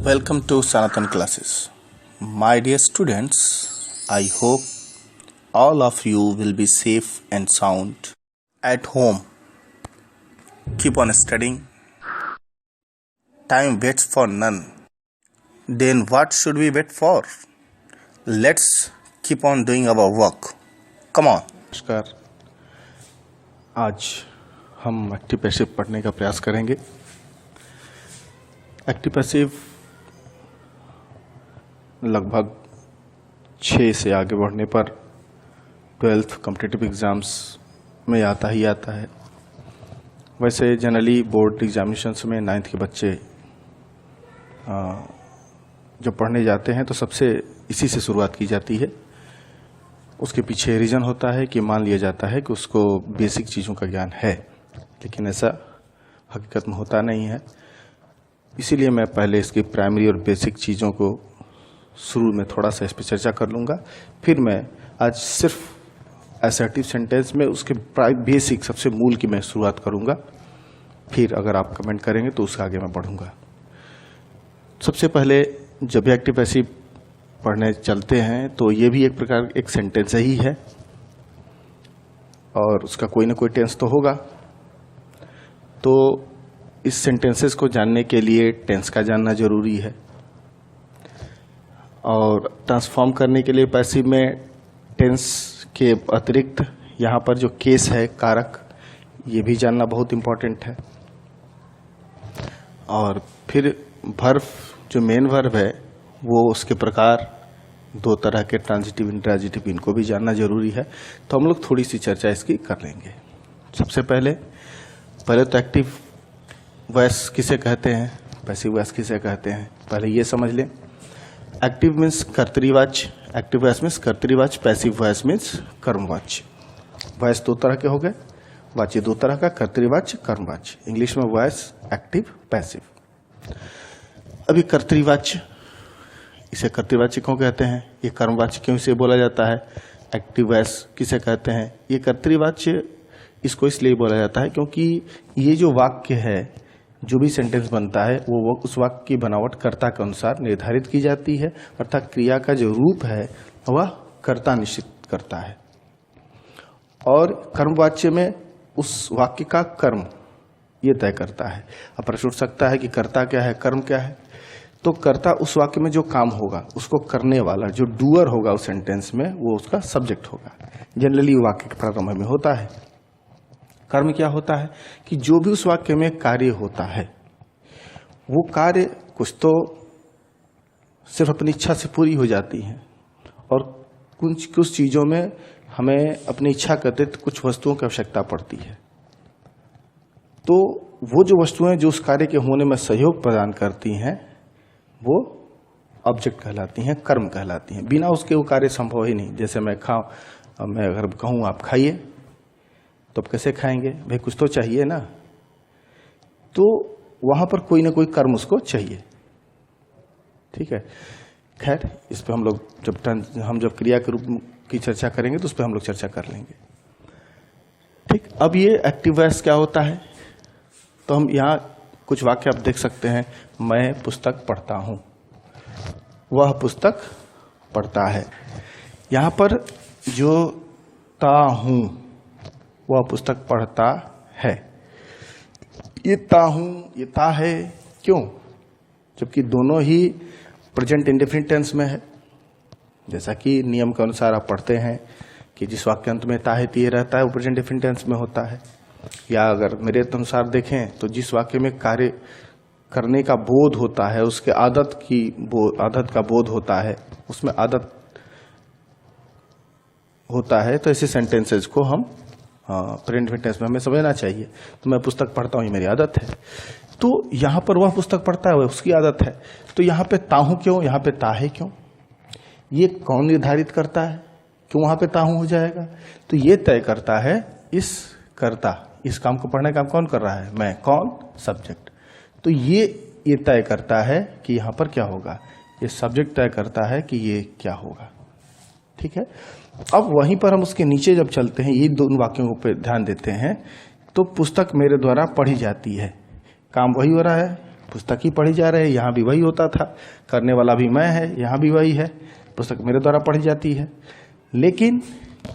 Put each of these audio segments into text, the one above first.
Welcome to Sanatan classes. My dear students, I hope all of you will be safe and sound at home. Keep on studying. Time waits for none. Then what should we wait for? Let's keep on doing our work. Come on. नमस्कार। आज हम active passive पढ़ने का प्रयास करेंगे। Active passive लगभग 6 से आगे बढ़ने पर 12th कॉम्पिटिटिव एग्ज़ाम्स में आता ही आता है। वैसे जनरली बोर्ड एग्जामिनेशंस में 9th के बच्चे जो पढ़ने जाते हैं तो सबसे इसी से शुरुआत की जाती है। उसके पीछे रीज़न होता है कि मान लिया जाता है कि उसको बेसिक चीज़ों का ज्ञान है, लेकिन ऐसा हकीकत में होता नहीं है। इसीलिए मैं पहले इसकी प्राइमरी और बेसिक चीज़ों को शुरू में थोड़ा सा इस पर चर्चा कर लूँगा। फिर मैं आज सिर्फ असर्टिव सेंटेंस में उसके बेसिक सबसे मूल की मैं शुरुआत करूँगा। फिर अगर आप कमेंट करेंगे तो उसके आगे मैं बढ़ूँगा। सबसे पहले जब भी एक्टिव पैसिव पढ़ने चलते हैं तो ये भी एक प्रकार एक सेंटेंस ही है और उसका कोई ना कोई टेंस तो होगा। तो इस सेंटेंसेस को जानने के लिए टेंस का जानना जरूरी है और ट्रांसफॉर्म करने के लिए पैसिव में टेंस के अतिरिक्त यहाँ पर जो केस है, कारक, ये भी जानना बहुत इम्पोर्टेंट है। और फिर वर्ब, जो मेन वर्ब है, वो उसके प्रकार, दो तरह के ट्रांजिटिव, इंट्रांजिटिव, इनको भी जानना जरूरी है। तो हम लोग थोड़ी सी चर्चा इसकी कर लेंगे। सबसे पहले तो एक्टिव वॉइस किसे कहते हैं, पैसिव वॉइस किसे कहते हैं, पहले ये समझ लें। एक्टिव मीन्स कर्तरीवाच्य, एक्टिव वॉइस मीन्स कर्तरीवाच्य, पैसिव वॉइस मीन्स कर्मवाच्य। वॉइस दो तरह के हो गए, वाच्य दो तरह का, कर्तरीवाच्य, कर्मवाच्य। इंग्लिश में वॉइस, एक्टिव, पैसिव। अभी कर्तरीवाच्य, इसे कर्तृवाच्य क्यों कहते हैं, ये कर्मवाच्य क्यों इसे बोला जाता है, एक्टिव वॉइस किसे कहते हैं, ये कर्तृवाच्य इसको इसलिए बोला जाता है क्योंकि ये जो वाक्य है, जो भी सेंटेंस बनता है, वो उस वाक्य की बनावट कर्ता के अनुसार निर्धारित की जाती है, अर्थात क्रिया का जो रूप है वह कर्ता निश्चित करता है। और कर्मवाच्य में उस वाक्य का कर्म ये तय करता है। अब प्रश्न उठ सकता है कि कर्ता क्या है, कर्म क्या है। तो कर्ता उस वाक्य में जो काम होगा, उसको करने वाला जो डूअर होगा उस सेंटेंस में, वो उसका सब्जेक्ट होगा। जनरली वाक्य के प्रारंभ में होता है। कर्म क्या होता है कि जो भी उस वाक्य में कार्य होता है, वो कार्य कुछ तो सिर्फ अपनी इच्छा से पूरी हो जाती है और कुछ चीजों में हमें अपनी इच्छा के अतिरिक्त कुछ वस्तुओं की आवश्यकता पड़ती है। तो वो जो वस्तुएं जो उस कार्य के होने में सहयोग प्रदान करती हैं, वो ऑब्जेक्ट कहलाती हैं, कर्म कहलाती हैं। बिना उसके वो कार्य संभव ही नहीं। जैसे मैं अगर कहूँ आप खाइए, तो आप कैसे खाएंगे, भाई कुछ तो चाहिए ना। तो वहां पर कोई ना कोई कर्म उसको चाहिए। ठीक है, खैर इस पे हम लोग जब क्रिया के रूप की चर्चा करेंगे तो उस पर हम लोग चर्चा कर लेंगे। ठीक, अब ये एक्टिव वॉइस क्या होता है, तो हम यहाँ कुछ वाक्य आप देख सकते हैं। मैं पुस्तक पढ़ता हूं, वह पुस्तक पढ़ता है। यहां पर जो ता हूं, वह पुस्तक पढ़ता है। ये ता हूं, ये ता है, क्यों, जबकि दोनों ही प्रेजेंट इंडेफिनिट टेंस में है। जैसा कि नियम के अनुसार आप पढ़ते हैं कि जिस वाक्यांत में ता है ती रहता है, वो प्रेजेंट इंडेफिनिट टेंस में होता है। या अगर मेरे अनुसार देखें तो जिस वाक्य में कार्य करने का बोध होता है, उसके आदत का बोध होता है, उसमें आदत होता है, तो ऐसे सेंटेंसेस को हम प्रेजेंट टेंस में हमें समझना चाहिए। तो मैं पुस्तक पढ़ता हूँ, ये मेरी आदत है। तो यहाँ पर वह पुस्तक पढ़ता है, वह उसकी आदत है। तो यहाँ पे ताहू क्यों, यहाँ पे ताहे क्यों, ये कौन निर्धारित करता है, क्यों वहां पे ताहू हो जाएगा। तो ये तय करता है इस कर्ता, इस काम को पढ़ने का काम कौन कर रहा है, मैं, कौन, सब्जेक्ट। तो ये तय करता है कि यहाँ पर क्या होगा, ये सब्जेक्ट तय करता है कि ये क्या होगा। ठीक है, अब वहीं पर हम उसके नीचे जब चलते हैं, ये दोनों वाक्यों पे ध्यान देते हैं, तो पुस्तक मेरे द्वारा पढ़ी जाती है, काम वही हो रहा है, पुस्तक ही पढ़ी जा रही है, यहाँ भी वही होता था, करने वाला भी मैं है, यहाँ भी वही है, पुस्तक मेरे द्वारा पढ़ी जाती है। लेकिन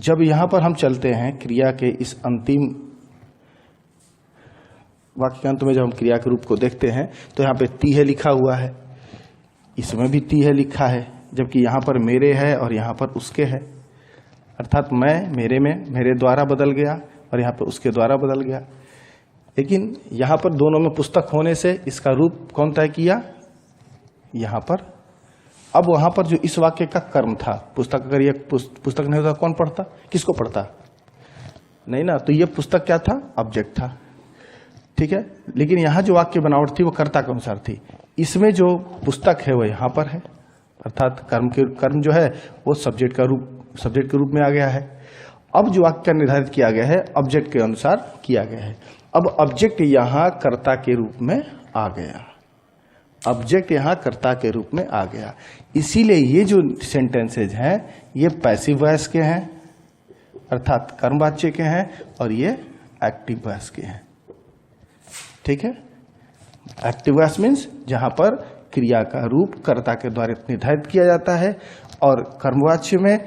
जब यहाँ पर हम चलते हैं क्रिया के इस अंतिम वाक्यांत में, जब हम क्रिया के रूप को देखते हैं तो यहाँ पे ती है लिखा हुआ है, इसमें भी ती है लिखा है, जबकि यहाँ पर मेरे है और यहाँ पर उसके है, अर्थात मैं मेरे में मेरे द्वारा बदल गया और यहाँ पर उसके द्वारा बदल गया। लेकिन यहाँ पर दोनों में पुस्तक होने से इसका रूप कौन तय किया, यहाँ पर। अब वहाँ पर जो इस वाक्य का कर्म था, पुस्तक, अगर ये पुस्तक नहीं होता कौन पढ़ता, किसको पढ़ता, नहीं ना, तो ये पुस्तक क्या था, ऑब्जेक्ट था, ठीक है। लेकिन यहाँ जो वाक्य बनावट थी वो कर्ता के अनुसार थी, इसमें जो पुस्तक है वो यहाँ पर है, अर्थात कर्म जो है वो सब्जेक्ट के रूप में आ गया है। अब जो वाक्य निर्धारित किया गया है ऑब्जेक्ट के अनुसार किया गया है। अब ऑब्जेक्ट यहाँ कर्ता के रूप में आ गया, ऑब्जेक्ट यहाँ कर्ता के रूप में आ गया। इसीलिए ये जो सेंटेंसेज हैं ये पैसिव वॉइस के हैं, अर्थात कर्मवाच्य के हैं, और ये एक्टिव वॉइस के हैं, ठीक है। एक्टिव वॉइस मीन्स जहां पर क्रिया का रूप कर्ता के द्वारा निर्धारित किया जाता है, और कर्मवाच्य में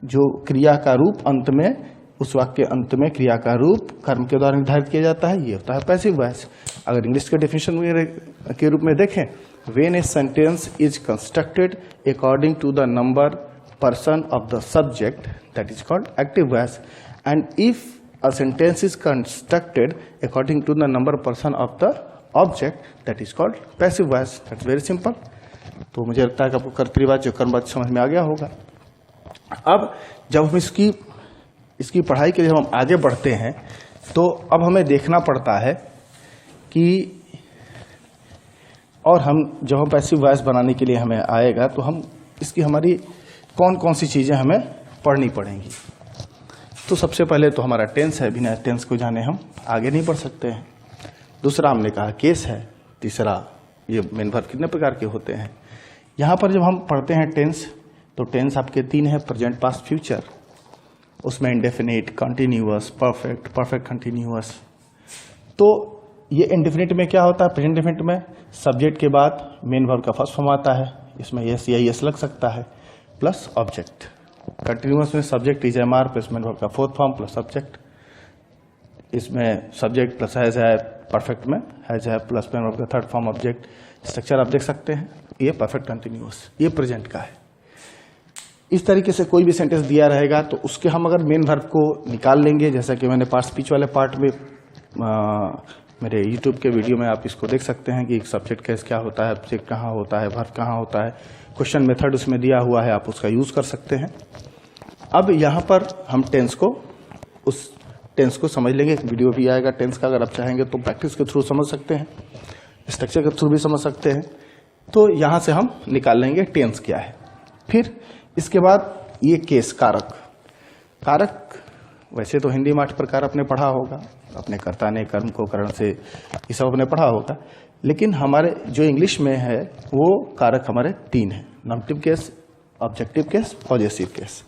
जो क्रिया का रूप अंत में, उस वाक्य के अंत में क्रिया का रूप कर्म के द्वारा निर्धारित किया जाता है, ये होता है पैसिव वॉइस। अगर इंग्लिश के डेफिनेशन के रूप में देखें, when a sentence is constructed according to the number person of the subject that is called active voice, and if a sentence is constructed according to the number person of the object that is called passive voice. That's very simple. तो मुझे लगता है कि आपको कर्तृवाच्य कर्मवाच्य समझ में आ गया होगा। अब जब हम इसकी पढ़ाई के लिए हम आगे बढ़ते हैं तो अब हमें देखना पड़ता है कि, और जब हम पैसिव वॉइस बनाने के लिए हमें आएगा तो हम इसकी हमारी कौन कौन सी चीजें हमें पढ़नी पड़ेंगी। तो सबसे पहले तो हमारा टेंस है, बिना टेंस को जाने हम आगे नहीं बढ़ सकते हैं। दूसरा हमने कहा केस है। तीसरा ये मेन वर्ब कितने प्रकार के होते हैं। यहाँ पर जब हम पढ़ते हैं टेंस, तो टेंस आपके 3 है, प्रेजेंट, पास्ट, फ्यूचर। उसमें indefinite, continuous, perfect, perfect continuous. तो ये इंडेफिनिट में क्या होता है, प्रेजेंट डेफिनिट में सब्जेक्ट के बाद मेन वर्ब का फर्स्ट फॉर्म आता है, इसमें यस या यस लग सकता है, प्लस ऑब्जेक्ट। कंटिन्यूअस में subject is am are plus main verb का फोर्थ फॉर्म प्लस सब्जेक्ट, इसमें सब्जेक्ट प्लस हैज है, परफेक्ट में हैज है प्लस मेन वर्ब का थर्ड फॉर्म ऑब्जेक्ट। स्ट्रक्चर आप देख सकते हैं, ये परफेक्ट कंटिन्यूअस, ये प्रेजेंट का है। इस तरीके से कोई भी सेंटेंस दिया रहेगा तो उसके हम अगर मेन वर्ब को निकाल लेंगे, जैसा कि मैंने पास्ट स्पीच वाले पार्ट में मेरे यूट्यूब के वीडियो में आप इसको देख सकते हैं कि सब्जेक्ट केस क्या होता है, ऑब्जेक्ट कहाँ होता है, वर्ब कहाँ होता है, क्वेश्चन मेथड उसमें दिया हुआ है, आप उसका यूज कर सकते हैं। अब यहाँ पर हम उस टेंस को समझ लेंगे, एक वीडियो भी आएगा टेंस का, अगर आप चाहेंगे तो प्रैक्टिस के थ्रू समझ सकते हैं, स्ट्रक्चर के थ्रू भी समझ सकते हैं। तो यहाँ से हम निकाल लेंगे टेंस क्या है। फिर इसके बाद ये केस, कारक वैसे तो हिंदी में 8 प्रकार आपने पढ़ा होगा, अपने कर्ता ने, कर्म को, करण से, ये सब आपने पढ़ा होगा। लेकिन हमारे जो इंग्लिश में है वो कारक हमारे 3 है, nominative case, objective case, possessive case.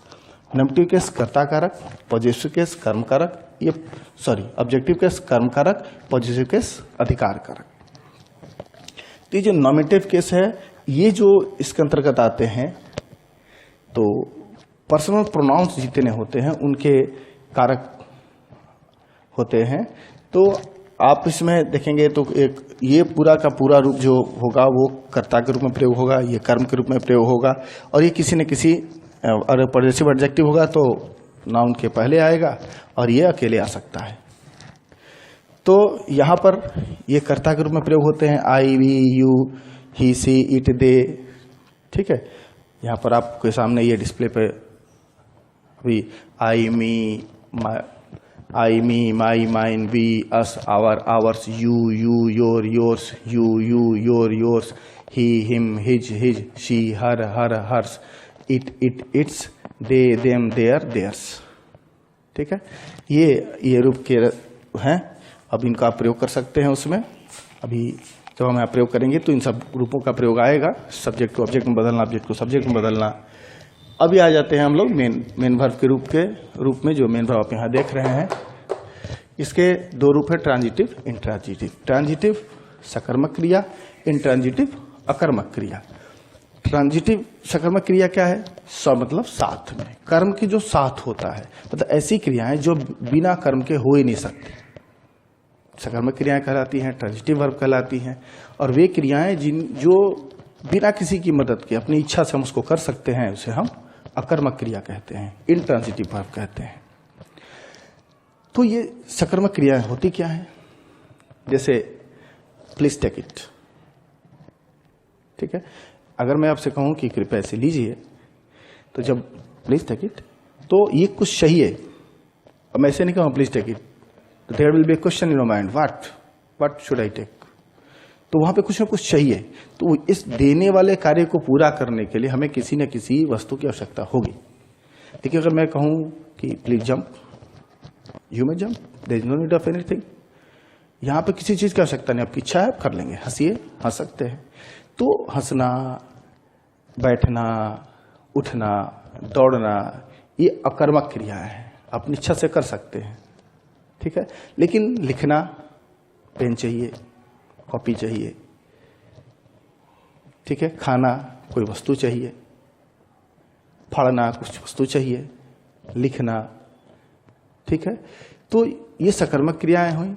Nominative case कर्ता कारक, पॉजेसिव केस कर्म कारक, ऑब्जेक्टिव केस कर्म कारक, पॉजेसिव केस अधिकार कारक। तो ये जो नॉमिनेटिव केस है, ये जो इसके अंतर्गत आते हैं, तो पर्सनल प्रोनाउंस जितने होते हैं उनके कारक होते हैं। तो आप इसमें देखेंगे तो एक ये पूरा का पूरा रूप जो होगा वो कर्ता के रूप में प्रयोग होगा, ये कर्म के रूप में प्रयोग होगा, और ये किसी न किसी, अगर पॉजेसिव एडजेक्टिव होगा तो नाउन के पहले आएगा और ये अकेले आ सकता है। तो यहाँ पर ये कर्ता के रूप में प्रयोग होते हैं, I, we, you, he, she, it, they, ठीक है। यहाँ पर आपके सामने ये डिस्प्ले पे अभी I, me, my, mine, we, us, our, ours, you, your, yours, you, yours, he, him, his, she, her, hers, it, its, they, them, their, theirs, ठीक है। ये रूप के हैं। अब इनका आप प्रयोग कर सकते हैं उसमें। अभी जब हम यहाँ प्रयोग करेंगे तो इन सब रूपों का प्रयोग आएगा, सब्जेक्ट को ऑब्जेक्ट में बदलना, ऑब्जेक्ट को सब्जेक्ट में बदलना। अभी आ जाते हैं हम लोग मेन वर्ब के रूप में, जो मेन वर्ब आप यहाँ देख रहे हैं। इसके 2 रूप है, ट्रांजिटिव, इंट्रांजिटिव। ट्रांजिटिव सकर्मक क्रिया, इंट्रांजिटिव अकर्मक क्रिया। ट्रांजिटिव सकर्मक क्रिया क्या है? मतलब साथ में, कर्म की जो साथ होता है, मतलब ऐसी क्रियाएं जो बिना कर्म के हो ही नहीं सकती, सकर्मक क्रियाएं कहलाती हैं, ट्रांजिटिव वर्ब कहलाती हैं। और वे क्रियाएं जो बिना किसी की मदद के अपनी इच्छा से हम उसको कर सकते हैं, उसे हम अकर्मक क्रिया कहते हैं, इंट्रांजिटिव वर्ब कहते हैं। तो ये सकर्मक क्रियाएं होती क्या है? जैसे प्लीज टेक इट, ठीक है। अगर मैं आपसे कहूं कि कृपया इसे लीजिए, तो जब प्लीज टेक इट, तो ये कुछ चाहिए। अब मैं ऐसे नहीं कहूं प्लीज टेक इट, तो there will be a question in your mind, what should I take. तो वहां पे कुछ ना कुछ चाहिए। तो इस देने वाले कार्य को पूरा करने के लिए हमें किसी न किसी वस्तु की आवश्यकता होगी। देखिए, अगर मैं कहूं कि please jump, you may jump, there is no need of anything. यहां पे किसी चीज की आवश्यकता नहीं, आपकी इच्छा है आप कर लेंगे, हंसिए, हंस सकते हैं। तो हंसना, बैठना, उठना, दौड़ना, ये अकर्मक क्रिया है, अपनी इच्छा से कर सकते हैं, ठीक है। लेकिन लिखना, पेन चाहिए, कॉपी चाहिए, ठीक है। खाना, कोई वस्तु चाहिए, फाड़ना, कुछ वस्तु चाहिए, लिखना, ठीक है। तो ये सकर्मक क्रियाएं हुई,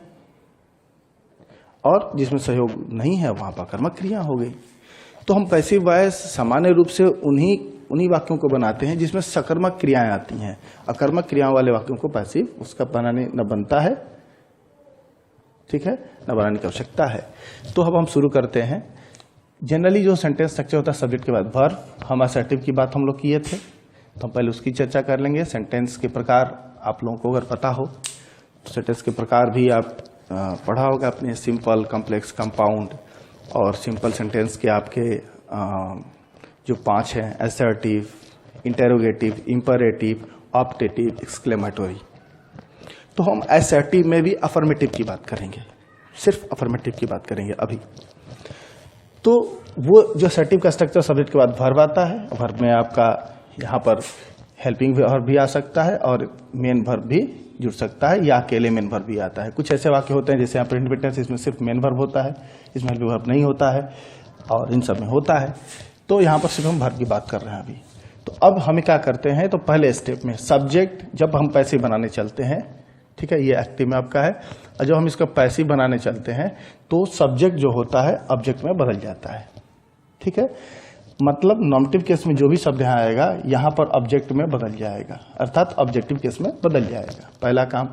और जिसमें सहयोग नहीं है वहां पर कर्मक क्रिया हो गई। तो हम पैसिव वॉइस सामान्य रूप से उन्हीं वाक्यों को बनाते हैं जिसमें सकर्मक क्रियाएं आती हैं। अकर्मक क्रियाओं वाले वाक्यों को पैसिव उसका बनाने न बनता है, ठीक है, न बनाने की आवश्यकता है। तो अब हम शुरू करते हैं। जनरली जो सेंटेंस स्ट्रक्चर होता है सब्जेक्ट के बाद वर्ब, हम असर्टिव की बात हम लोग किए थे, तो हम पहले उसकी चर्चा कर लेंगे। सेंटेंस के प्रकार आप लोगों को अगर पता हो तो सेंटेंस के प्रकार भी आप पढ़ा होगा आपने, सिंपल, कॉम्प्लेक्स, कंपाउंड। और सिंपल सेंटेंस के आपके जो 5 हैं, असर्टिव, इंटेरोगेटिव, इंपरेटिव, ऑप्टेटिव, एक्सक्लेमेटोरी। तो हम असर्टिव में भी अफर्मेटिव की बात करेंगे, सिर्फ अफर्मेटिव की बात करेंगे अभी। तो वो जो असर्टिव का स्ट्रक्चर सब्जेक्ट के बाद वर्ब आता है, वर्ब में आपका यहाँ पर हेल्पिंग वर्ब भी आ सकता है और मेन वर्ब भी जुड़ सकता है, या अकेले मेन वर्ब भी आता है। कुछ ऐसे वाक्य होते हैं जैसे यहाँ पर इंडिपेंडेंस, इसमें सिर्फ मेन वर्ब होता है, इसमें हेल्पिंग वर्ब नहीं होता है, और इन सब में होता है। तो यहाँ पर सिर्फ हम वर्ब की बात कर रहे हैं अभी। तो अब हमें क्या करते हैं, तो पहले स्टेप में सब्जेक्ट जब हम पैसिव बनाने चलते हैं, ठीक है, ये एक्टिव में आपका है, और जब हम इसका पैसिव बनाने चलते हैं तो सब्जेक्ट जो होता है ऑब्जेक्ट में बदल जाता है, ठीक है। मतलब नॉमिनेटिव केस में जो भी शब्द यहाँ आएगा यहाँ पर ऑब्जेक्ट में बदल जाएगा, अर्थात ऑब्जेक्टिव केस में बदल जाएगा, पहला काम।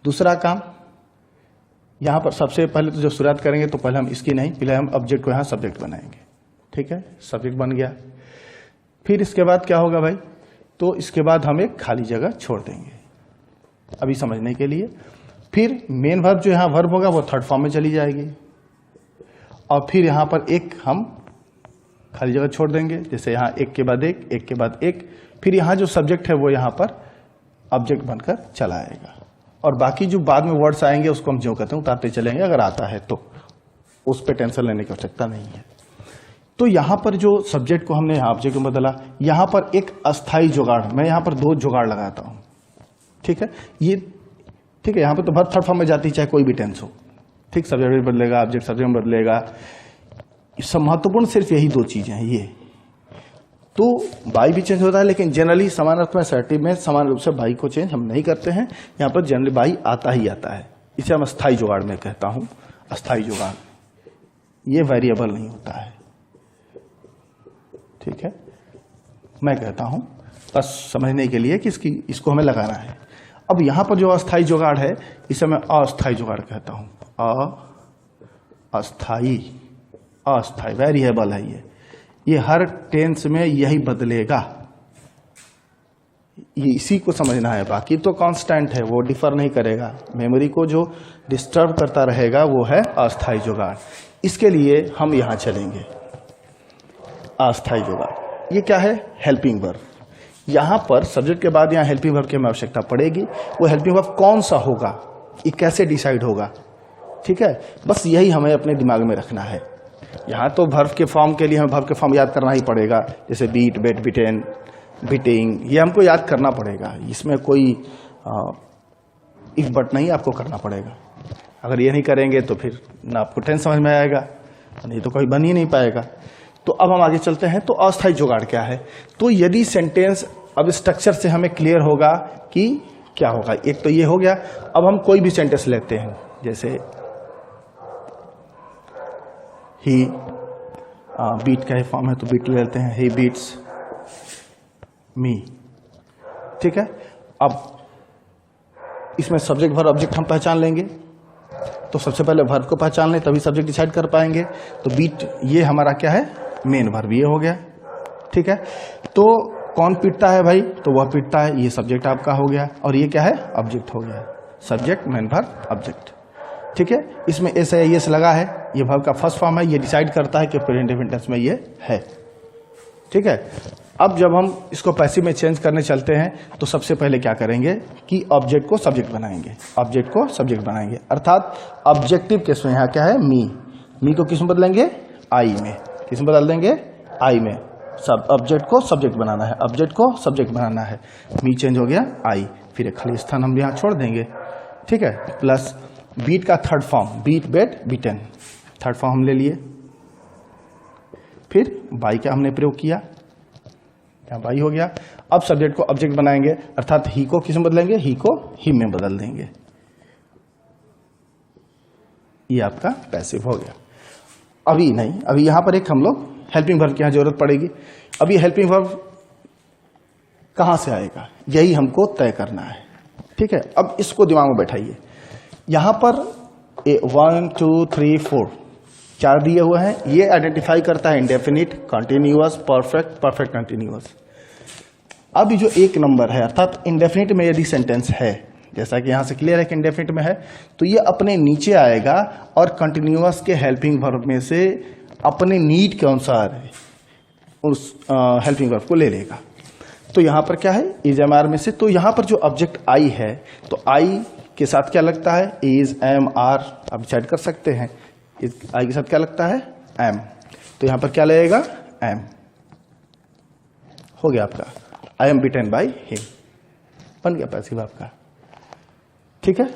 दूसरा काम, यहाँ पर सबसे पहले तो जो शुरुआत करेंगे तो पहले हम इसकी नहीं, पहले हम ऑब्जेक्ट को यहाँ सब्जेक्ट बनाएंगे, ठीक है, सब्जेक्ट बन गया। फिर इसके बाद क्या होगा भाई, तो इसके बाद हम एक खाली जगह छोड़ देंगे अभी समझने के लिए। फिर मेन वर्ब जो यहाँ वर्ब होगा वो थर्ड फॉर्म में चली जाएगी, और फिर यहाँ पर एक हम खाली जगह छोड़ देंगे, जैसे यहाँ एक के बाद एक, एक के बाद एक। फिर यहाँ जो सब्जेक्ट है वो यहाँ पर ऑब्जेक्ट बनकर चला आएगा, और बाकी जो बाद में वर्ड्स आएंगे उसको हम जो कहते हैं उतारते चलेंगे, अगर आता है तो उस पर टेंशन लेने की आवश्यकता नहीं है। तो यहाँ पर जो सब्जेक्ट को हमने यहाँ ऑब्जेक्ट में बदला, यहाँ पर एक अस्थाई जुगाड़, मैं यहाँ पर 2 जुगाड़ लगाता हूँ, ठीक है। ये ठीक है, यहाँ पर तो वर्ब थर्ड फॉर्म में जाती चाहे कोई भी टेंस हो, ठीक, सब्जेक्ट भी बदलेगा, ऑब्जेक्ट सब्जेक्ट में बदलेगा। सब महत्वपूर्ण सिर्फ यही 2 चीजें हैं। ये तो बाई भी चेंज होता है, लेकिन जनरली समान अर्थ में असर्टिव में समान रूप से बाई को चेंज हम नहीं करते हैं। यहाँ पर जनरली बाई आता ही आता है, इसे हम अस्थाई जुगाड़ में कहता हूं। अस्थाई जुगाड़ ये वेरिएबल नहीं होता है, ठीक है, मैं कहता हूं बस समझने के लिए कि इसको हमें लगाना है। अब यहां पर जो अस्थाई जुगाड़ है इसे मैं अस्थाई जुगाड़ कहता हूं। अस्थाई, अस्थाई वेरिएबल है ये हर टेंस में यही बदलेगा, ये इसी को समझना है। बाकी तो कांस्टेंट है, वो डिफर नहीं करेगा। मेमोरी को जो डिस्टर्ब करता रहेगा वो है अस्थाई जुगाड़। इसके लिए हम यहां चलेंगे, अस्थाई जुगाड़। ये क्या है, हेल्पिंग वर्ब। यहां पर सब्जेक्ट के बाद यहां हेल्पिंग वर्ब की हमें आवश्यकता पड़ेगी। वो हेल्पिंग वर्ब कौन सा होगा, ये कैसे डिसाइड होगा, ठीक है, बस यही हमें अपने दिमाग में रखना है। यहाँ तो वर्ब के फॉर्म के लिए हमें वर्ब के फॉर्म याद करना ही पड़ेगा, जैसे बीट, बेट, बिटेन, बिटिंग, ये हमको याद करना पड़ेगा। इसमें कोई इफ बट नहीं आपको करना पड़ेगा। अगर ये नहीं करेंगे तो फिर ना आपको टेंस समझ में आएगा, नहीं तो कोई बन ही नहीं पाएगा। तो अब हम आगे चलते हैं। तो अस्थायी जुगाड़ क्या है? तो यदि सेंटेंस, अब स्ट्रक्चर से हमें क्लियर होगा कि क्या होगा। एक तो ये हो गया। अब हम कोई भी सेंटेंस लेते हैं, जैसे ही बीट का ही फॉर्म है तो बीट ले लेते हैं, ही बीट्स मी। ठीक है, अब इसमें सब्जेक्ट वर्ब ऑब्जेक्ट हम पहचान लेंगे। तो सबसे पहले वर्ब को पहचान लें तभी सब्जेक्ट डिसाइड कर पाएंगे। तो बीट ये हमारा क्या है? मेन वर्ब ये हो गया। ठीक है, तो कौन पीटता है भाई? तो वह पीटता है, ये सब्जेक्ट आपका हो गया। और ये क्या है? ऑब्जेक्ट हो गया, सब्जेक्ट मेन वर्ब ऑब्जेक्ट। ठीक है, इसमें एस है, एस लगा है, ये वर्ब का फर्स्ट फॉर्म है, ये डिसाइड करता है कि प्रेजेंट इंडेफिनिट टेंस में ये है। ठीक है, अब जब हम इसको पैसिव में चेंज करने चलते हैं तो सबसे पहले क्या करेंगे कि ऑब्जेक्ट को सब्जेक्ट बनाएंगे। ऑब्जेक्ट को सब्जेक्ट बनाएंगे अर्थात ऑब्जेक्टिव केस में यहाँ क्या है? मी को किस में बदलेंगे? आई में। किस में बदल देंगे? आई में। सब ऑब्जेक्ट को सब्जेक्ट बनाना है, ऑब्जेक्ट को सब्जेक्ट बनाना है। मी चेंज हो गया आई, फिर एक खाली स्थान हम यहाँ छोड़ देंगे। ठीक है, प्लस बीट का थर्ड फॉर्म, बीट बेट बीटन, थर्ड फॉर्म हम ले लिए। फिर बाई का हमने प्रयोग किया, यहाँ बाई हो गया। अब सब्जेक्ट को ऑब्जेक्ट बनाएंगे अर्थात ही को किस में बदलेंगे? ही को हिम में बदल देंगे। ये आपका पैसिव हो गया। अभी नहीं, अभी यहां पर एक हम लोग हेल्पिंग वर्ब की यहाँ जरूरत पड़ेगी। अब ये हेल्पिंग वर्ब कहां से आएगा यही हमको तय करना है। ठीक है, अब इसको दिमाग में बैठाइए। यहां पर 1 2 3 4 4 दिए हुए हैं। ये आइडेंटिफाई करता है indefinite, continuous, perfect, perfect continuous. अब जो एक नंबर है अर्थात इंडेफिनिट में यदि सेंटेंस है, जैसा कि यहां से क्लियर है कि इंडेफिनिट में है, तो ये अपने नीचे आएगा और कंटिन्यूअस के हेल्पिंग वर्ब में से अपने नीड के अनुसार उस हेल्पिंग वर्ब को ले लेगा। तो यहां पर क्या है? इज एम आर में से। तो यहां पर जो ऑब्जेक्ट आई है, तो आई के साथ क्या लगता है? Is am are. आप डिसाइड कर सकते हैं आई के साथ क्या लगता है? एम। तो यहां पर क्या लगेगा? एम। हो गया आपका I am beaten by him, बन गया पैसिव आपका। ठीक है,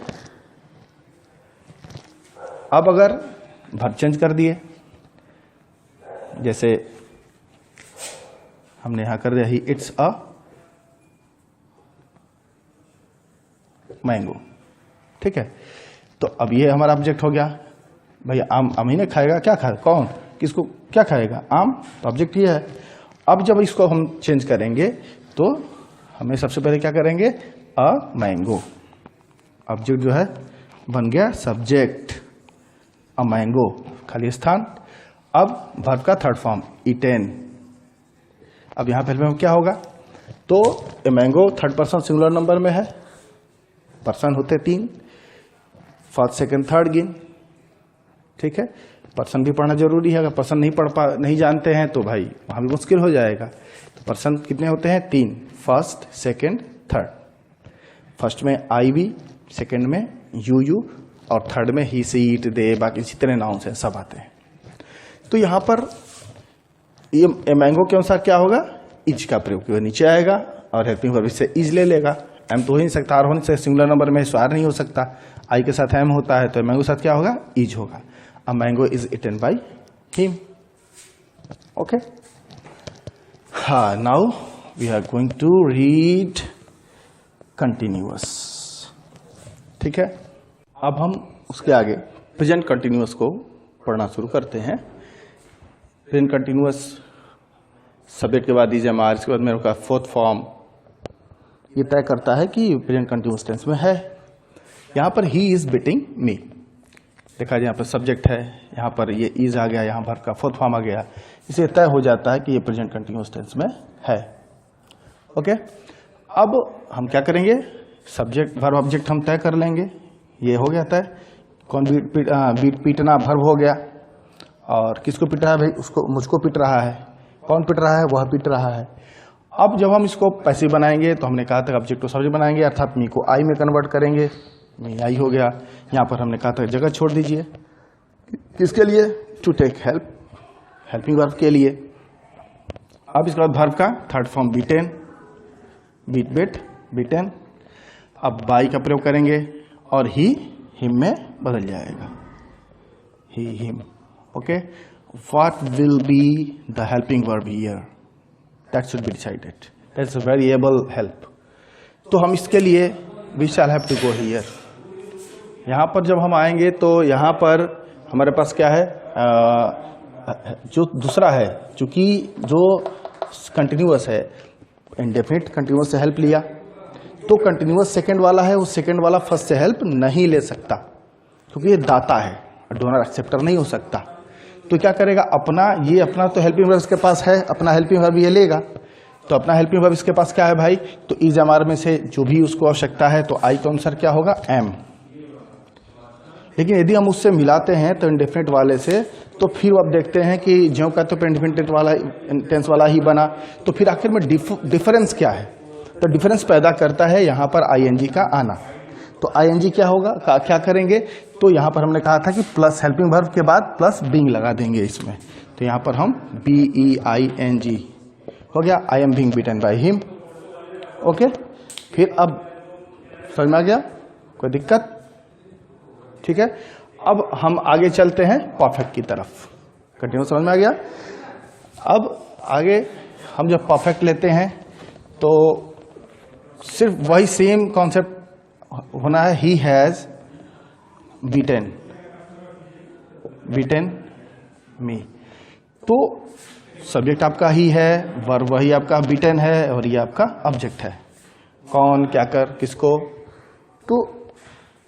अब अगर वर्ब चेंज कर दिए, जैसे हमने यहां कर दिया ही इट्स अ मैंगो। ठीक है, तो अब ये हमारा ऑब्जेक्ट हो गया। भाई आम ही ने खाएगा, क्या खाएगा? कौन किसको क्या खाएगा? आम। तो ऑब्जेक्ट ही है। अब जब इसको हम चेंज करेंगे तो हमें सबसे पहले क्या करेंगे? A mango. ऑब्जेक्ट जो है बन गया सब्जेक्ट, अ मैंगो, खाली स्थान। अब वर्ब का थर्ड फॉर्म ईटेन। अब यहां पहले क्या होगा? तो a mango third person singular number में है, पर्सन होते 3, फर्स्ट सेकंड थर्ड गिन। ठीक है, पर्सन भी पढ़ना जरूरी है। अगर पर्सन नहीं जानते हैं तो भाई वहां भी मुश्किल हो जाएगा। तो पर्सन कितने होते हैं? 3, फर्स्ट सेकंड थर्ड। फर्स्ट में आई भी, सेकंड में यू और थर्ड में ही सी इट दे, बाकी जितने नाउन्स हैं सब आते हैं। तो यहां पर ये मैंगो के अनुसार क्या होगा? इज का प्रयोग किया, नीचे आएगा और हेल्पिंग वर्ब से इज ले लेगा। एम तो हो नहीं सकता, आर हो नहीं सकता, सिंगुलर नंबर में स्वार नहीं हो सकता। आई के साथ एम होता है तो मैंगो के साथ क्या होगा? इज होगा। A mango is eaten by him. Okay. Now we are going to read continuous. ठीक है, अब हम उसके आगे प्रेजेंट कंटिन्यूअस को पढ़ना शुरू करते हैं। प्रेजेंट कंटिन्यूअस सब्जेक्ट के बाद इज एम आर, इसके बाद मेरे का फोर्थ फॉर्म ये तय करता है कि प्रेजेंट कंटिन्यूअस टेंस में है। यहां पर ही इज बीटिंग मी, देखा जाए यहाँ पर सब्जेक्ट है, यहाँ पर ये इज आ गया, यहाँ वर्ब का फोर्थ फॉर्म आ गया। इसे तय हो जाता है कि ये प्रेजेंट कंटिन्यूअस टेंस में है। ओके, अब हम क्या करेंगे? सब्जेक्ट वर्ब ऑब्जेक्ट हम तय कर लेंगे। ये हो गया तय। कौन बीट पीटना वर्ब हो गया। और किसको पीट रहा है भाई? उसको, मुझको पीट रहा है। कौन पीट रहा है? वह पीट रहा है। अब जब हम इसको पैसिव बनाएंगे तो हमने कहा था ऑब्जेक्ट को सब्जेक्ट बनाएंगे अर्थात मी को आई में कन्वर्ट करेंगे। आई हो गया। यहां पर हमने कहा था जगह छोड़ दीजिए, किसके लिए? To take help, helping verb के लिए। अब इसके बाद वर्ब का third form beaten, beat beat beaten. अब बाई का प्रयोग करेंगे और ही हिम में बदल जाएगा, he him. Okay, what will be the helping verb here, that should be decided, that's a variable help. तो हम इसके लिए we shall have to go here. यहाँ पर जब हम आएंगे तो यहाँ पर हमारे पास क्या है, जो दूसरा है, चूंकि जो कंटिन्यूअस है, इंडेफिनिट कंटिन्यूअस से हेल्प लिया, तो कंटिन्यूअस सेकंड वाला है, उस सेकंड वाला फर्स्ट से हेल्प नहीं ले सकता, क्योंकि ये दाता है, डोनर एक्सेप्टर नहीं हो सकता। तो क्या करेगा, ये अपना तो हेल्पिंग वर्ब इसके पास है, अपना हेल्पिंग वर्ब ये लेगा। तो अपना हेल्पिंग वर्ब इसके पास क्या है भाई, तो इज एमआर में से जो भी उसको आवश्यकता है, तो आई का आंसर क्या होगा, एम। लेकिन यदि हम उससे मिलाते हैं तो इंडेफिनिट वाले से, तो फिर अब देखते हैं कि ज्यों का तो इंडेफिनिट वाला टेंस वाला ही बना, तो फिर आखिर में डिफरेंस क्या है, तो डिफरेंस पैदा करता है यहाँ पर आईएनजी का आना। तो आईएनजी क्या होगा, क्या करेंगे, तो यहाँ पर हमने कहा था कि प्लस हेल्पिंग वर्ब के बाद प्लस बीइंग लगा देंगे इसमें, तो यहाँ पर हम BEING हो गया, I am being beaten by him. Okay, फिर अब समझ में आ गया, कोई दिक्कत, ठीक है। अब हम आगे चलते हैं परफेक्ट की तरफ, कंटिन्यू समझ में आ गया। अब आगे हम जब परफेक्ट लेते हैं तो सिर्फ वही सेम कॉन्सेप्ट होना है, ही हैज बीटन मी। तो सब्जेक्ट आपका ही है, वर्ब वही आपका बीटन है, और ये आपका ऑब्जेक्ट है, कौन क्या कर किसको। तो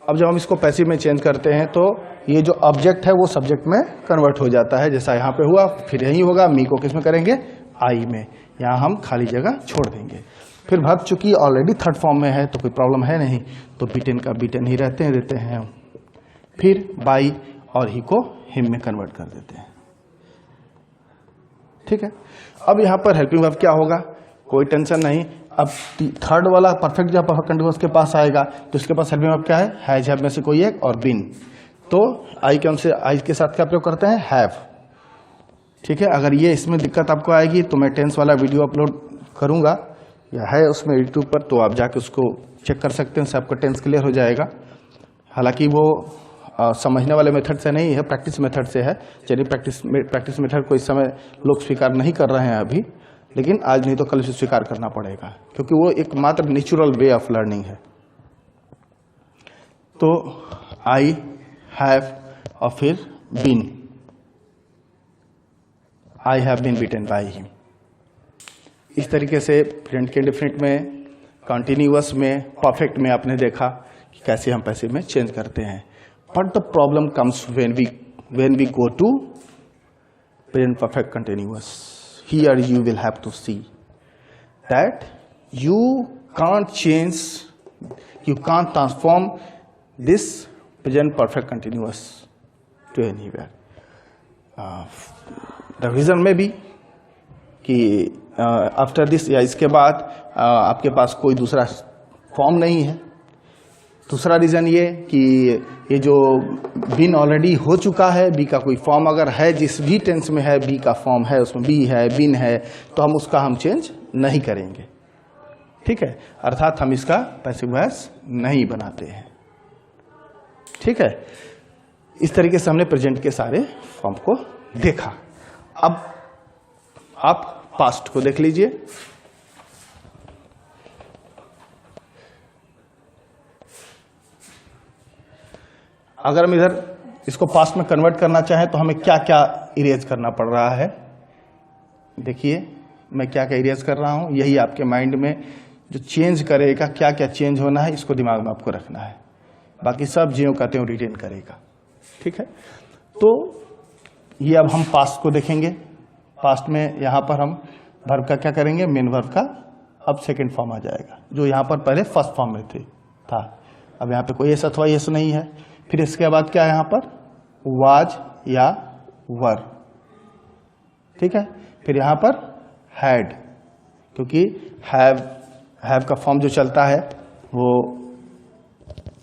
अब जब हम इसको पैसिव में चेंज करते हैं तो ये जो ऑब्जेक्ट है वो सब्जेक्ट में कन्वर्ट हो जाता है, जैसा यहाँ पे हुआ, फिर यही होगा, मी को किस में करेंगे, आई में, यहाँ हम खाली जगह छोड़ देंगे। फिर वर्ब चूंकि ऑलरेडी थर्ड फॉर्म में है तो कोई प्रॉब्लम है नहीं, तो बीटन का बीटन ही देते हैं हम। फिर बाई और ही को हिम में कन्वर्ट कर देते हैं, ठीक है। अब यहाँ पर हेल्पिंग वर्ब क्या होगा, कोई टेंशन नहीं। अब थर्ड वाला परफेक्ट जब परफेक्ट कंटीन्यूअस के पास आएगा तो इसके पास हेल्पिंग वर्ब क्या है, हैज हैव में से कोई एक, और बीन। तो आई के साथ क्या प्रयोग करते हैं, हैव, ठीक है। अगर ये इसमें दिक्कत आपको आएगी तो मैं टेंस वाला वीडियो अपलोड करूंगा, या है उसमें यूट्यूब पर, तो आप जाके उसको चेक कर सकते हैं, उससे आपका टेंस क्लियर हो जाएगा। हालांकि वो समझने वाले मेथड से नहीं है, प्रैक्टिस मेथड से है। चलिए प्रैक्टिस मेथड को इस समय लोग स्वीकार नहीं कर रहे हैं अभी, लेकिन आज नहीं तो कल इसे स्वीकार करना पड़ेगा, क्योंकि वो एक मात्र नेचुरल वे ऑफ लर्निंग है। तो आई हैव और फिर been, I have been beaten by him. इस तरीके से प्रेजेंट के इंडेफिनिट में, कंटिन्यूअस में, परफेक्ट में आपने देखा कि कैसे हम पैसिव में चेंज करते हैं। But the problem comes when we go to present perfect continuous. Here you will have to see that you can't transform this present perfect continuous to anywhere. The reason may be कि after this या इसके बाद आपके पास कोई दूसरा form नहीं है। दूसरा रीजन ये कि ये जो बीन ऑलरेडी हो चुका है, बी का कोई फॉर्म अगर है, जिस भी टेंस में है बी का फॉर्म है, उसमें बी है, बीन है, तो हम उसका चेंज नहीं करेंगे, ठीक है। अर्थात हम इसका पैसिव वॉइस नहीं बनाते हैं, ठीक है। इस तरीके से हमने प्रेजेंट के सारे फॉर्म को देखा। अब आप पास्ट को देख लीजिए। अगर हम इधर इसको पास्ट में कन्वर्ट करना चाहें तो हमें क्या क्या इरेज करना पड़ रहा है, देखिए मैं क्या क्या इरेज कर रहा हूं। यही आपके माइंड में जो चेंज करेगा, क्या क्या चेंज होना है, इसको दिमाग में आपको रखना है। बाकी सब ज्यों कहते हो रिटेन करेगा, ठीक है। तो ये अब हम पास्ट को देखेंगे। पास्ट में यहां पर हम वर्ब का क्या करेंगे, मेन वर्ब का अब सेकेंड फॉर्म आ जाएगा, जो यहां पर पहले फर्स्ट फॉर्म में था। अब यहाँ पे कोई एस अथवा एस नहीं है। फिर इसके बाद क्या है, यहाँ पर वाज या वर, ठीक है। फिर यहाँ पर हैड, क्योंकि हैव का फॉर्म जो चलता है वो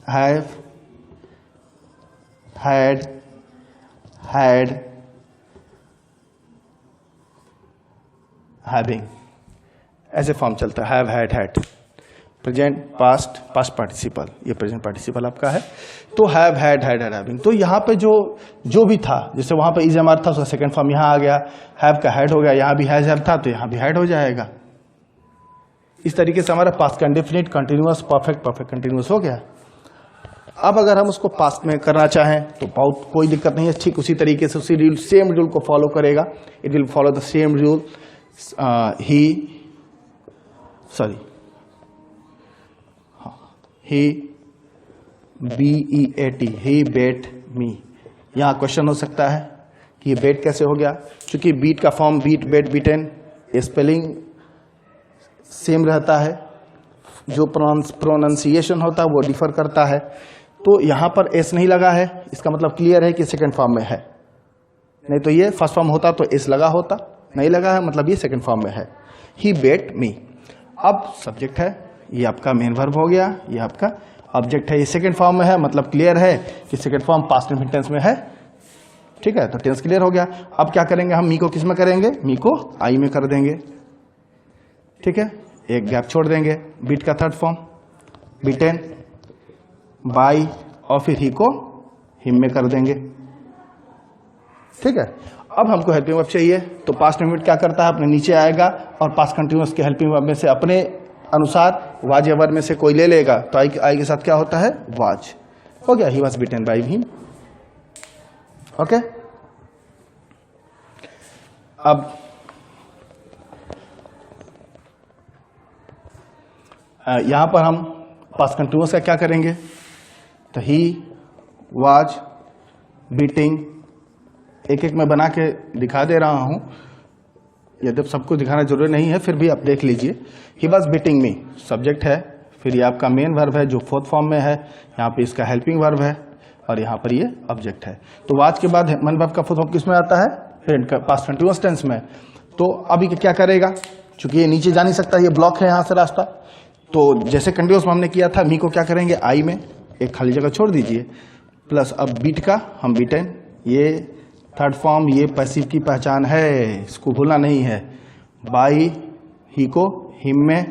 हैव, हैड, हैविंग, ऐसे फॉर्म चलता है, have, had, had. Present, past, past participle, ये प्रेजेंट पार्टिसिपल आपका है। तो हैव, हैड, हैविंग। तो यहाँ पे जो भी था, जैसे वहां पे इज हमारा था, उसका सेकंड फॉर्म यहाँ आ गया, हैव का हैड हो गया, यहाँ भी हैज हैव था तो यहाँ भी हैड हो जाएगा। इस तरीके से हमारा पास्ट का indefinite, continuous, perfect, perfect continuous हो गया। अब अगर हम उसको पास्ट में करना चाहें तो बहुत कोई दिक्कत नहीं है, ठीक उसी तरीके से उसी रूल, सेम रूल को फॉलो करेगा। It will follow the same rule. He BEAT, ही बेट मी। यहाँ क्वेश्चन हो सकता है कि ये बेट कैसे हो गया, क्योंकि बीट का फॉर्म बीट, बेट, बीटन, स्पेलिंग सेम रहता है, जो प्रोनाउंसिएशन होता है वो डिफर करता है। तो यहाँ पर एस नहीं लगा है, इसका मतलब क्लियर है कि सेकंड फॉर्म में है, नहीं तो ये फर्स्ट फॉर्म होता तो एस लगा होता, नहीं लगा है मतलब ये सेकंड फॉर्म में है। ही बेट मी। अब सब्जेक्ट है, ये आपका मेन वर्ब हो गया, ये आपका ऑब्जेक्ट है, ये सेकंड फॉर्म में है, मतलब क्लियर है कि second form past indefinite tense में है। ठीक है, तो टेंस क्लियर हो गया। अब क्या करेंगे हम, मी को किस में करेंगे, मी को आई में कर देंगे। ठीक है, एक गैप छोड़ देंगे, बीट का थर्ड फॉर्म बीटेन, बाई, और फिर ही को हिम में कर देंगे। ठीक है, अब हमको हेल्पिंग वर्ब चाहिए, तो पास्ट इंडेफिनिट क्या करता है, अपने नीचे आएगा और पास्ट कंटिन्यूअस के हेल्पिंग वर्ब में से अपने अनुसार वाज या वर में से कोई ले लेगा, तो आई के साथ क्या होता है, वाज हो गया। He was beaten by him. Okay, अब यहां पर हम पास्ट कंटिन्यूअस का क्या करेंगे, तो ही वाज बीटिंग, एक एक मैं बना के दिखा दे रहा हूं, यद्यप सबको दिखाना जरूरी नहीं है, फिर भी आप देख लीजिए। He was beating me, subject है, फिर ये आपका मेन वर्ब है जो फोर्थ फॉर्म में है, यहाँ पे इसका हेल्पिंग वर्ब है, और यहाँ पर ये ऑब्जेक्ट है। तो वाज के बाद मेन वर्ब का फोर्थ फॉर्म किस में आता है, पास्ट कंटिन्यूअस टेंस में। तो अभी क्या करेगा, चूंकि ये नीचे जा नहीं सकता, ये ब्लॉक है यहाँ से रास्ता, तो जैसे कंटिन्यूअस में हमने किया था, मी को क्या करेंगे, आई में एक खाली जगह छोड़ दीजिए, प्लस अब बीट का हम बीटेन, ये थर्ड फॉर्म, ये पैसिव की पहचान है, इसको भूलना नहीं है। बाई, ही को हिम में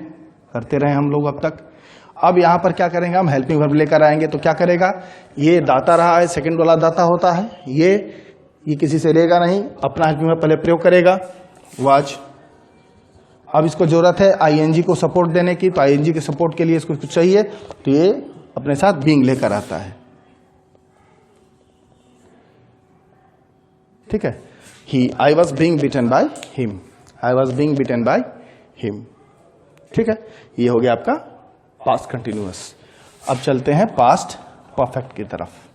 करते रहे हम लोग अब तक। अब यहां पर क्या करेंगे हम, हेल्पिंग वर्ब लेकर आएंगे, तो क्या करेगा, ये दाता रहा है, सेकंड वाला दाता होता है, ये किसी से लेगा नहीं, अपना हेल्पिंग वर्ब पहले प्रयोग करेगा, वाज। अब इसको जरूरत है आईएनजी को सपोर्ट देने की, तो आईएनजी के सपोर्ट के लिए इसको कुछ चाहिए, तो ये अपने साथ बीइंग लेकर आता है। ठीक है, I was being beaten by him, I was being beaten by him. ठीक है, ये हो गया आपका पास्ट कंटिन्यूअस। अब चलते हैं पास्ट परफेक्ट की तरफ।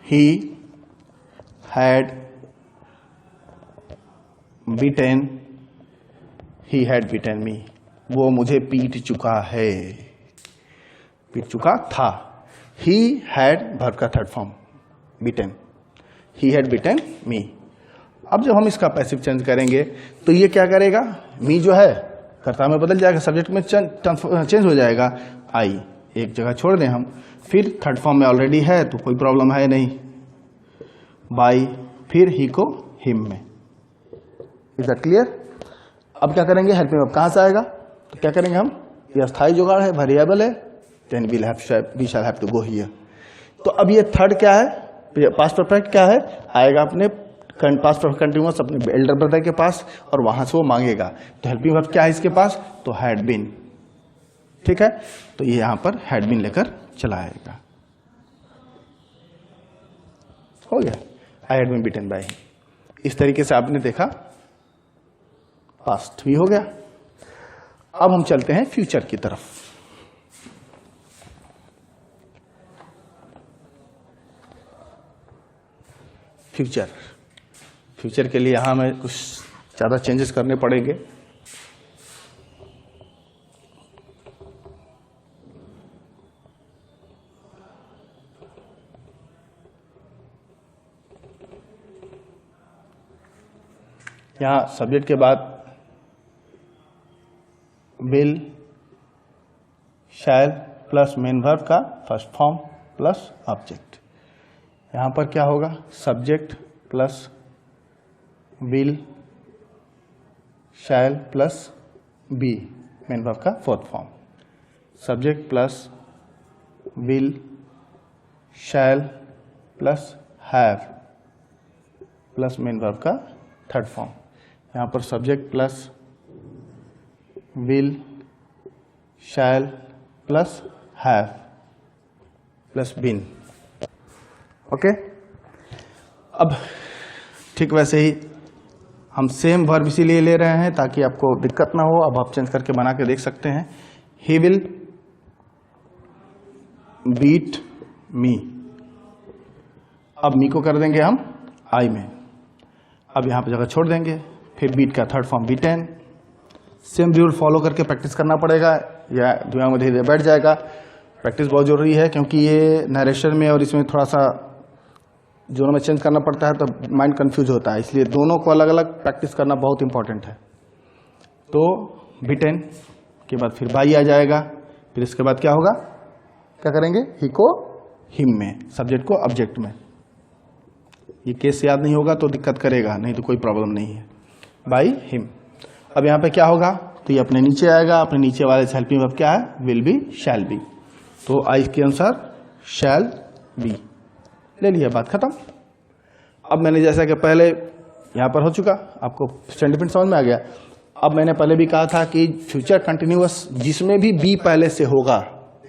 He had beaten, he had beaten me, वो मुझे पीट चुका है, पीट चुका था। ही हैड वर्ब का third form beaten, he had beaten me. अब जब हम इसका पैसिव चेंज करेंगे तो ये क्या करेगा, मी जो है कर्ता में बदल जाएगा, सब्जेक्ट में चेंज हो जाएगा, आई एक जगह छोड़ दें हम, फिर थर्ड फॉर्म में ऑलरेडी है तो कोई प्रॉब्लम है नहीं, बाई, फिर ही को हिम में। Is that clear. अब क्या करेंगे, हेल्पिंग वर्ब कहां से आएगा, तो क्या करेंगे हम, ये अस्थायी जुगाड़ है, वेरिएबल है, then we shall have to go here. तो अब ये थर्ड क्या है, पास्ट परफेक्ट क्या है, आएगा अपने पास्ट परफेक्ट कंटिन्यूअस अपने एल्डर ब्रदर के पास और वहां से वो मांगेगा, तो हेल्पिंग वर्ब क्या है इसके पास, तो हैड बीन। ठीक है, तो ये यहां पर हैड बीन लेकर चला आएगा, हो गया, I had been beaten by him. इस तरीके से आपने देखा पास्ट भी हो गया। अब हम चलते हैं फ्यूचर की तरफ। फ्यूचर के लिए यहां हमें कुछ ज्यादा चेंजेस करने पड़ेंगे। यहां सब्जेक्ट के बाद will, shall plus main verb का फर्स्ट फॉर्म प्लस ऑब्जेक्ट। यहां पर क्या होगा, subject plus will, shall plus be main verb का fourth form, subject plus will shall plus have plus main verb का थर्ड फॉर्म। यहाँ पर subject plus will shall plus have plus been. Okay, अब ठीक वैसे ही हम सेम वर्ब इसीलिए ले रहे हैं ताकि आपको दिक्कत ना हो। अब आप चेंज करके बना के देख सकते हैं। ही विल बीट मी, अब मी को कर देंगे हम आई में, अब यहाँ पे जगह छोड़ देंगे, फिर बीट का third form beaten. Same rule follow करके प्रैक्टिस करना पड़ेगा या दिमाग में धीरे धीरे बैठ जाएगा। प्रैक्टिस बहुत जरूरी है क्योंकि ये नरेशन में और इसमें थोड़ा सा दोनों में चेंज करना पड़ता है तो माइंड कंफ्यूज होता है, इसलिए दोनों को अलग अलग प्रैक्टिस करना बहुत इंपॉर्टेंट है। तो बीटेन के बाद फिर बाई आ जाएगा, फिर इसके बाद क्या होगा, क्या करेंगे, ही को हिम में, सब्जेक्ट को ऑब्जेक्ट में। ये केस याद नहीं होगा तो दिक्कत करेगा, नहीं तो कोई प्रॉब्लम नहीं है। By him. अब यहाँ पे क्या होगा, तो ये अपने नीचे आएगा, अपने नीचे वाले से हेल्पिंग वर्ब क्या है, विल बी शैल बी, तो आई के अनुसार शैल बी ले लिया, बात खत्म। अब मैंने जैसा कि पहले यहाँ पर हो चुका, आपको स्टैंडिंग समझ में आ गया। अब मैंने पहले भी कहा था कि फ्यूचर कंटिन्यूअस जिसमें भी बी पहले से होगा,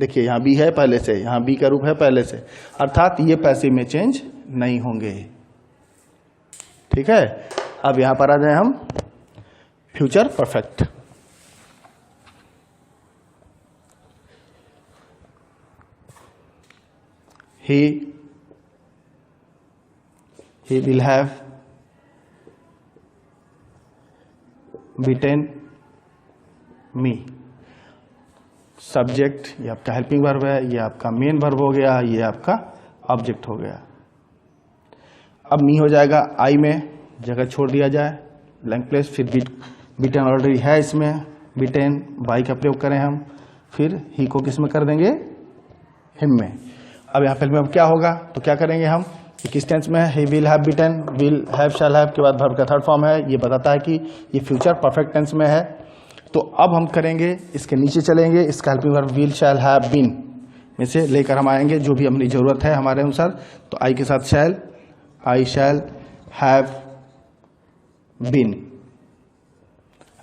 देखिए यहाँ बी है पहले से, यहाँ बी का रूप है पहले से, अर्थात ये पैसिव में चेंज नहीं होंगे। ठीक है, अब यहां पर आ जाए हम future perfect. he will have beaten me। Subject ये आपका हेल्पिंग वर्ब है, ये आपका मेन वर्ब हो गया, ये आपका ऑब्जेक्ट हो गया। अब मी हो जाएगा आई में, जगह छोड़ दिया जाए ब्लैंक प्लेस, फिर बीटेन ऑलरेडी है इसमें, बीटेन बाई का प्रयोग करें हम, फिर ही को किस में कर देंगे, हिम में। अब यहाँ पे अब क्या होगा, तो क्या करेंगे हम, किस टेंस में है, he will have beaten, will have shall have के बाद वर्ब का थर्ड फॉर्म है, ये बताता है कि ये फ्यूचर परफेक्ट टेंस में है। तो अब हम करेंगे, इसके नीचे चलेंगे, इसका helping verb will shall have been में से लेकर हम आएंगे जो भी अपनी जरूरत है हमारे अनुसार। तो आई के साथ shall, I shall have been,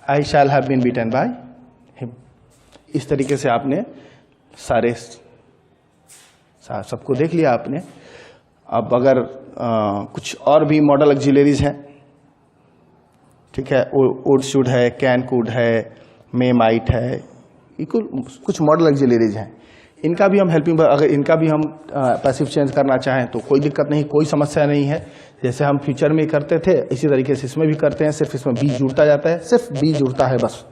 I shall have been beaten by him. इस तरीके से आपने सारे सबको देख लिया आपने। अब अगर कुछ और भी मॉडल ऑक्सिलरीज हैं, ठीक है, वुड शुड है, कैन कुड है, मे माइट है, कुछ मॉडल ऑक्सिलरीज हैं, इनका भी हम हेल्पिंग, अगर इनका भी हम पैसिव चेंज करना चाहें तो कोई दिक्कत नहीं, कोई समस्या नहीं है। जैसे हम फ्यूचर में करते थे इसी तरीके से इसमें भी करते हैं, सिर्फ इसमें बी जुड़ता जाता है, सिर्फ बी जुड़ता है बस,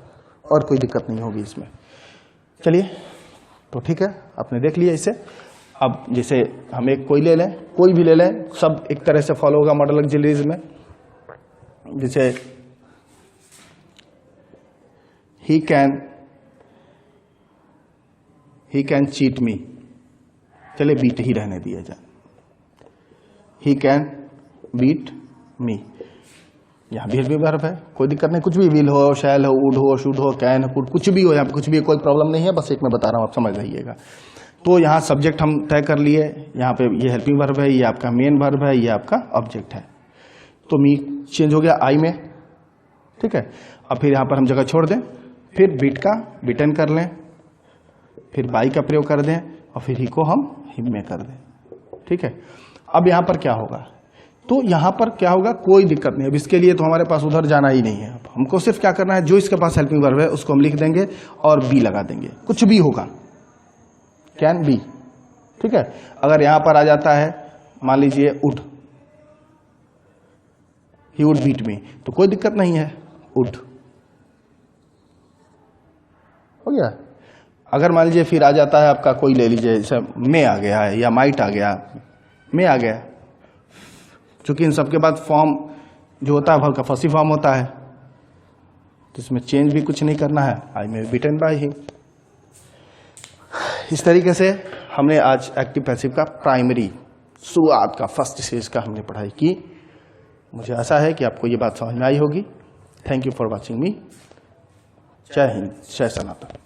और कोई दिक्कत नहीं होगी इसमें। चलिए, तो ठीक है, आपने देख लिया इसे। अब जैसे हम एक कोई ले लें, कोई भी ले लें, सब एक तरह से फॉलो होगा मॉडल ऑक्सिलरीज में। जैसे ही कैन चीट मी, चले बीट ही रहने दिया जाए, ही कैन बीट मी। यहाँ भी वर्ब है, कोई दिक्कत नहीं, कुछ भी, विल हो, शैल हो, वुड हो, शुड हो, कैन हो, कुछ भी हो, यहाँ पे कुछ भी, कोई प्रॉब्लम नहीं है, बस एक मैं बता रहा हूँ, आप समझ जाइएगा। तो यहाँ सब्जेक्ट हम तय कर लिए, यहाँ पे ये हेल्पिंग वर्ब है, ये आपका मेन वर्ब है, ये आपका ऑब्जेक्ट है। तो मी चेंज हो गया आई में, ठीक है। अब फिर यहाँ पर हम जगह छोड़ दें, फिर बीट का बीटन कर लें, फिर बाई का प्रयोग कर दें, और फिर ही को हम हिम में कर दें, ठीक है। अब यहाँ पर क्या होगा, तो यहाँ पर क्या होगा, कोई दिक्कत नहीं। अब इसके लिए तो हमारे पास उधर जाना ही नहीं है, अब हमको सिर्फ क्या करना है, जो इसके पास हेल्पिंग वर्ब है उसको हम लिख देंगे और बी लगा देंगे, कुछ भी होगा, कैन बी, ठीक है। अगर यहां पर आ जाता है, मान लीजिए would, he would beat me, तो कोई दिक्कत नहीं है, वुड हो गया। अगर मान लीजिए फिर आ जाता है आपका कोई, ले लीजिए जैसे मे आ गया है या माइट आ गया, मे आ गया, चूंकि इन सबके बाद फॉर्म जो होता है वर्ब का फर्स्ट फॉर्म होता है, तो इसमें चेंज भी कुछ नहीं करना है, I may be beaten by him. इस तरीके से हमने आज एक्टिव पैसिव का प्राइमरी शुरुआत का फर्स्ट स्टेज का हमने पढ़ाई की। मुझे आशा है कि आपको ये बात समझ में आई होगी। थैंक यू फॉर वॉचिंग मी। जय हिंद, जय सनातन।